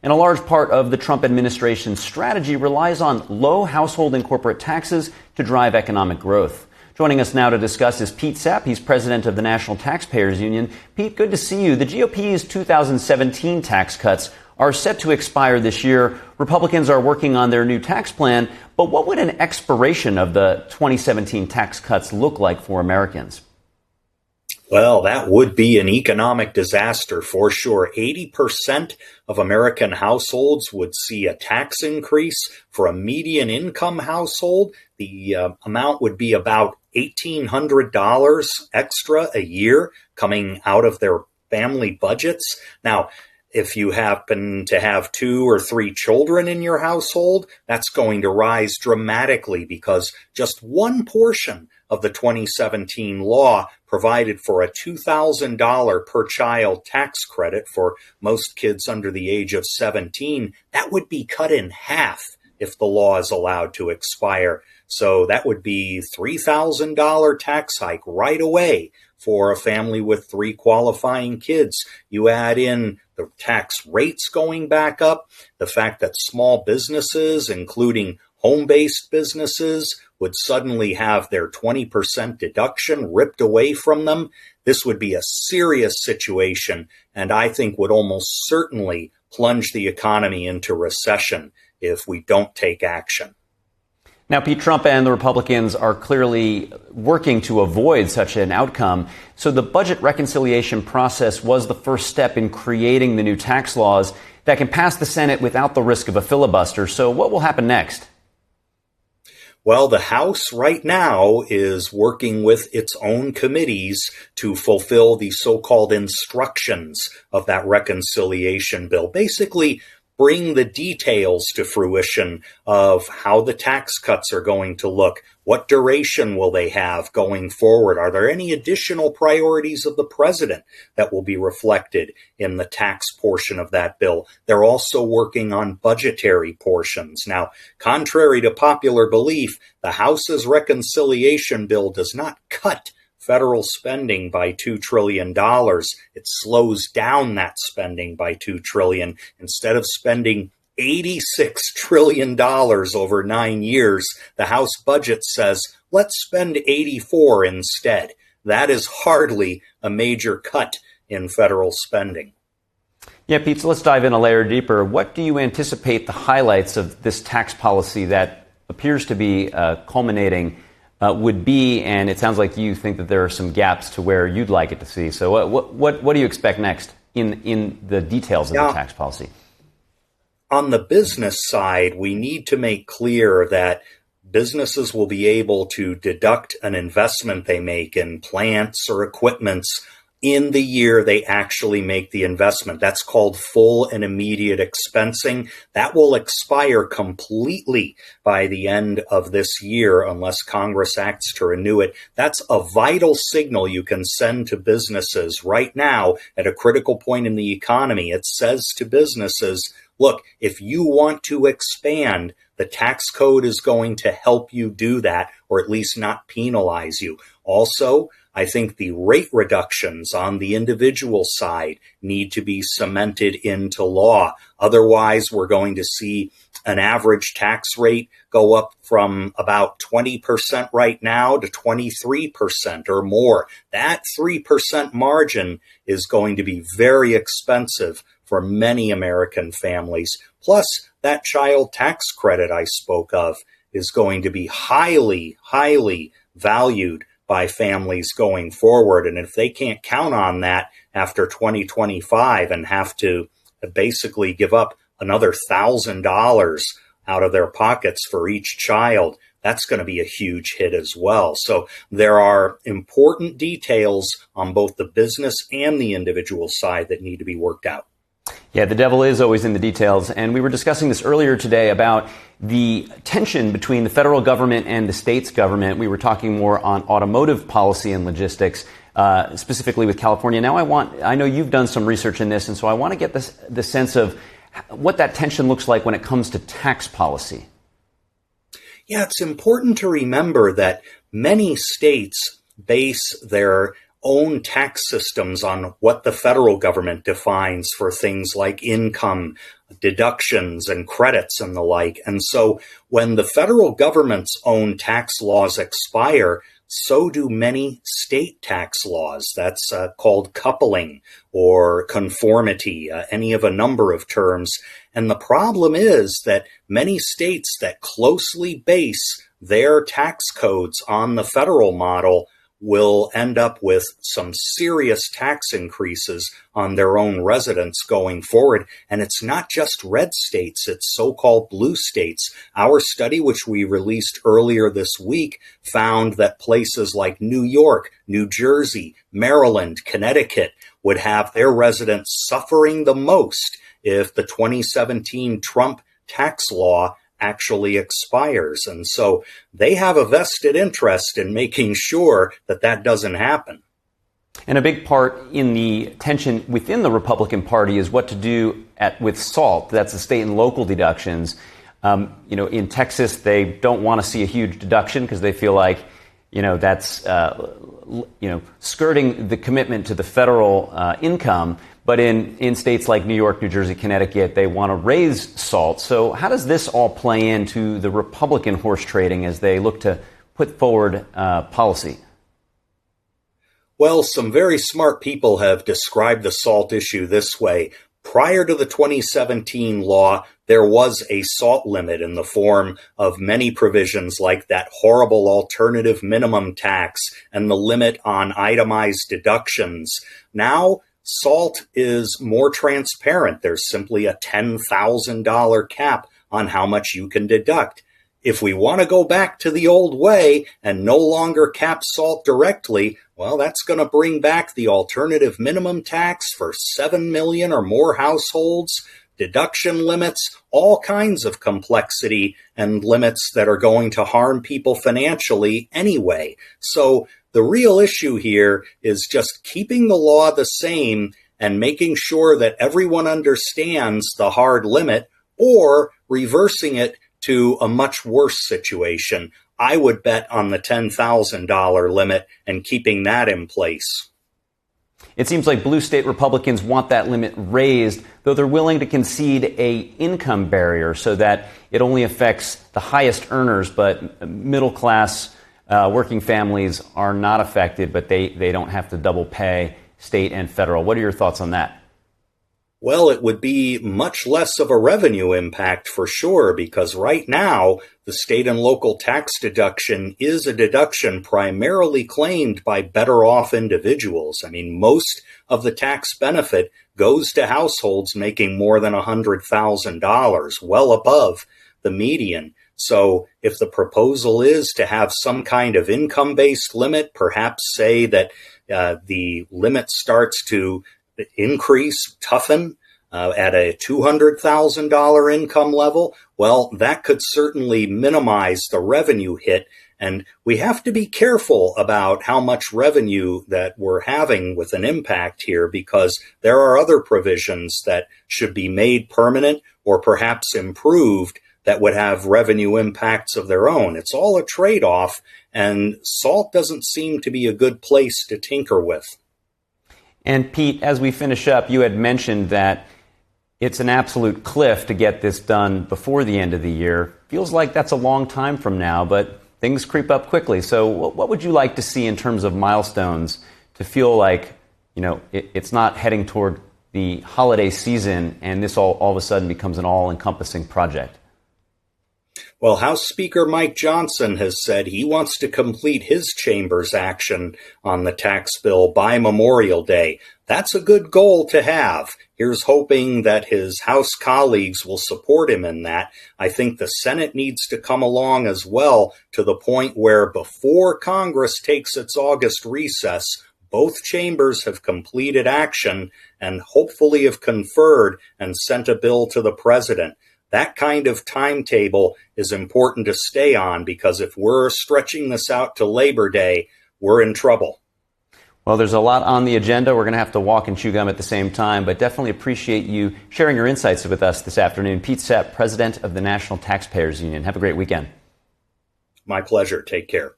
And a large part of the Trump administration's strategy relies on low household and corporate taxes to drive economic growth. Joining us now to discuss is Pete Sepp. He's president of the National Taxpayers Union. Pete, good to see you. The GOP's 2017 tax cuts are set to expire this year. Republicans are working on their new tax plan. But what would an expiration of the 2017 tax cuts look like for Americans? Well, that would be an economic disaster for sure. 80% of American households would see a tax increase. For a median income household, the amount would be about $1,800 extra a year coming out of their family budgets. Now, if you happen to have 2 or 3 children in your household, that's going to rise dramatically because just one portion of the 2017 law provided for a $2,000 per child tax credit for most kids under the age of 17. That would be cut in half if the law is allowed to expire. So that would be $3,000 tax hike right away for a family with 3 qualifying kids. You add in the tax rates going back up, the fact that small businesses, including home-based businesses, would suddenly have their 20% deduction ripped away from them. This would be a serious situation, and I think would almost certainly plunge the economy into recession if we don't take action. Now, Pete, Trump and the Republicans are clearly working to avoid such an outcome. So the budget reconciliation process was the first step in creating the new tax laws that can pass the Senate without the risk of a filibuster. So what will happen next? Well, the House right now is working with its own committees to fulfill the so-called instructions of that reconciliation bill. Basically, bring the details to fruition of how the tax cuts are going to look. What duration will they have going forward? Are there any additional priorities of the president that will be reflected in the tax portion of that bill? They're also working on budgetary portions. Now, contrary to popular belief, the House's reconciliation bill does not cut federal spending by $2 trillion. It slows down that spending by $2 trillion. Instead of spending $86 trillion over 9 years, the House budget says, let's spend 84 instead. That is hardly a major cut in federal spending. Yeah, Pete, so let's dive in a layer deeper. What do you anticipate the highlights of this tax policy that appears to be culminating would be, and it sounds like you think that there are some gaps to where you'd like it to see. So what do you expect next in the details of the tax policy? On the business side, we need to make clear that businesses will be able to deduct an investment they make in plants or equipments in the year they actually make the investment. That's called full and immediate expensing. That will expire completely by the end of this year unless Congress acts to renew it. That's a vital signal you can send to businesses right now at a critical point in the economy. It says to businesses, look, if you want to expand, the tax code is going to help you do that, or at least not penalize you. Also, I think the rate reductions on the individual side need to be cemented into law. Otherwise, we're going to see an average tax rate go up from about 20% right now to 23% or more. That 3% margin is going to be very expensive for many American families. Plus, that child tax credit I spoke of is going to be highly, highly valued by families going forward. And if they can't count on that after 2025 and have to basically give up another $1,000 out of their pockets for each child, that's going to be a huge hit as well. So there are important details on both the business and the individual side that need to be worked out. Yeah, the devil is always in the details. And we were discussing this earlier today about the tension between the federal government and the state's government. We were talking more on automotive policy and logistics, specifically with California. Now I know you've done some research in this, and so I want to get the sense of what that tension looks like when it comes to tax policy. Yeah, it's important to remember that many states base their own tax systems on what the federal government defines for things like income, deductions, and credits and the like. And so when the federal government's own tax laws expire, so do many state tax laws. That's called coupling or conformity, any of a number of terms. And the problem is that many states that closely base their tax codes on the federal model will end up with some serious tax increases on their own residents going forward. And it's not just red states, it's so-called blue states. Our study, which we released earlier this week, found that places like New York, New Jersey, Maryland, Connecticut would have their residents suffering the most if the 2017 Trump tax law actually expires. And so they have a vested interest in making sure that that doesn't happen. And a big part in the tension within the Republican Party is what to do with SALT. That's the state and local deductions. In Texas, they don't want to see a huge deduction because they feel like, that's, skirting the commitment to the federal income. But in states like New York, New Jersey, Connecticut, they want to raise SALT. So how does this all play into the Republican horse trading as they look to put forward policy? Well, some very smart people have described the SALT issue this way. Prior to the 2017 law, there was a SALT limit in the form of many provisions like that horrible alternative minimum tax and the limit on itemized deductions. Now, SALT is more transparent. There's simply a $10,000 cap on how much you can deduct. If we want to go back to the old way and no longer cap SALT directly, well, that's going to bring back the alternative minimum tax for 7 million or more households, deduction limits, all kinds of complexity and limits that are going to harm people financially anyway. So the real issue here is just keeping the law the same and making sure that everyone understands the hard limit, or reversing it to a much worse situation. I would bet on the $10,000 limit and keeping that in place. It seems like blue state Republicans want that limit raised, though they're willing to concede a income barrier so that it only affects the highest earners, but middle class working families are not affected, but they don't have to double pay state and federal. What are your thoughts on that? Well, it would be much less of a revenue impact for sure, because right now the state and local tax deduction is a deduction primarily claimed by better off individuals. I mean, most of the tax benefit goes to households making more than $100,000, well above the median. So if the proposal is to have some kind of income-based limit, perhaps say that the limit starts to toughen at a $200,000 income level, well, that could certainly minimize the revenue hit. And we have to be careful about how much revenue that we're having with an impact here, because there are other provisions that should be made permanent or perhaps improved that would have revenue impacts of their own. It's all a trade-off, and SALT doesn't seem to be a good place to tinker with. And Pete, as we finish up, you had mentioned that it's an absolute cliff to get this done before the end of the year. Feels like that's a long time from now, but things creep up quickly. So what would you like to see in terms of milestones to feel like, it's not heading toward the holiday season and this all of a sudden becomes an all-encompassing project? Well, House Speaker Mike Johnson has said he wants to complete his chamber's action on the tax bill by Memorial Day. That's a good goal to have. Here's hoping that his House colleagues will support him in that. I think the Senate needs to come along as well, to the point where before Congress takes its August recess, both chambers have completed action and hopefully have conferred and sent a bill to the president. That kind of timetable is important to stay on, because if we're stretching this out to Labor Day, we're in trouble. Well, there's a lot on the agenda. We're going to have to walk and chew gum at the same time, but definitely appreciate you sharing your insights with us this afternoon. Pete Sepp, President of the National Taxpayers Union. Have a great weekend. My pleasure. Take care.